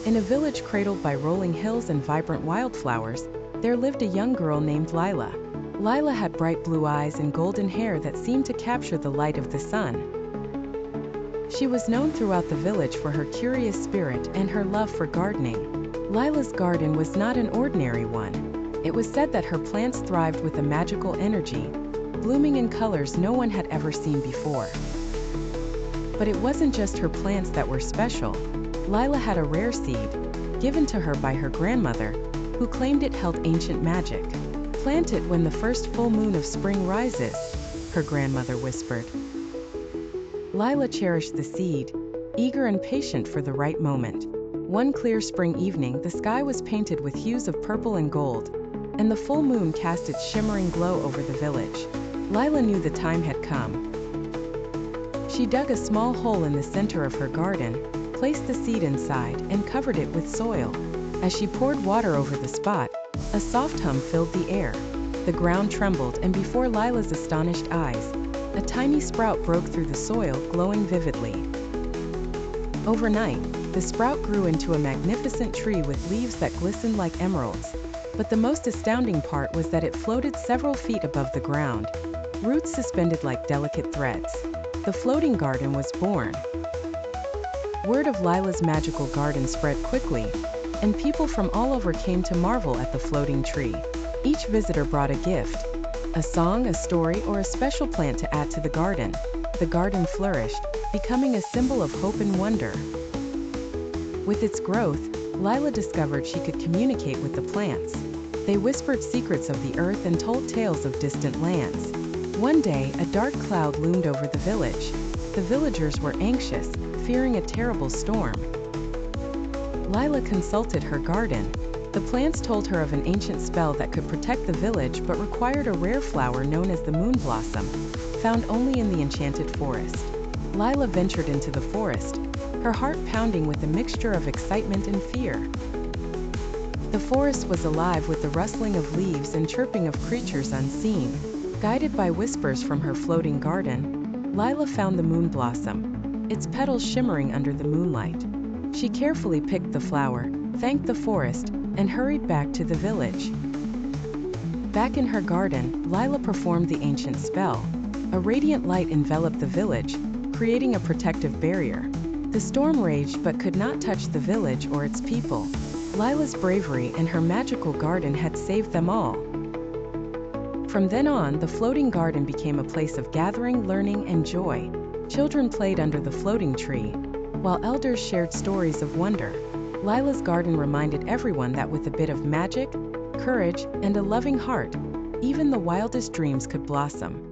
In a village cradled by rolling hills and vibrant wildflowers, there lived a young girl named Lila. Lila had bright blue eyes and golden hair that seemed to capture the light of the sun. She was known throughout the village for her curious spirit and her love for gardening. Lila's garden was not an ordinary one. It was said that her plants thrived with a magical energy, blooming in colors no one had ever seen before. But it wasn't just her plants that were special. Lila had a rare seed, given to her by her grandmother, who claimed it held ancient magic. "Plant it when the first full moon of spring rises," her grandmother whispered. Lila cherished the seed, eager and patient for the right moment. One clear spring evening, the sky was painted with hues of purple and gold, and the full moon cast its shimmering glow over the village. Lila knew the time had come. She dug a small hole in the center of her garden, placed the seed inside, and covered it with soil. As she poured water over the spot, a soft hum filled the air. The ground trembled, and before Lila's astonished eyes, a tiny sprout broke through the soil, glowing vividly. Overnight, the sprout grew into a magnificent tree with leaves that glistened like emeralds. But the most astounding part was that it floated several feet above the ground, roots suspended like delicate threads. The floating garden was born. Word of Lila's magical garden spread quickly, and people from all over came to marvel at the floating tree. Each visitor brought a gift, a song, a story, or a special plant to add to the garden. The garden flourished, becoming a symbol of hope and wonder. With its growth, Lila discovered she could communicate with the plants. They whispered secrets of the earth and told tales of distant lands. One day, a dark cloud loomed over the village. The villagers were anxious, fearing a terrible storm. Lila consulted her garden. The plants told her of an ancient spell that could protect the village but required a rare flower known as the moon blossom, found only in the enchanted forest. Lila ventured into the forest, her heart pounding with a mixture of excitement and fear. The forest was alive with the rustling of leaves and chirping of creatures unseen. Guided by whispers from her floating garden, Lila found the moon blossom, its petals shimmering under the moonlight. She carefully picked the flower, thanked the forest, and hurried back to the village. Back in her garden, Lila performed the ancient spell. A radiant light enveloped the village, creating a protective barrier. The storm raged but could not touch the village or its people. Lila's bravery and her magical garden had saved them all. From then on, the floating garden became a place of gathering, learning, and joy. Children played under the floating tree, while elders shared stories of wonder. Lila's garden reminded everyone that with a bit of magic, courage, and a loving heart, even the wildest dreams could blossom.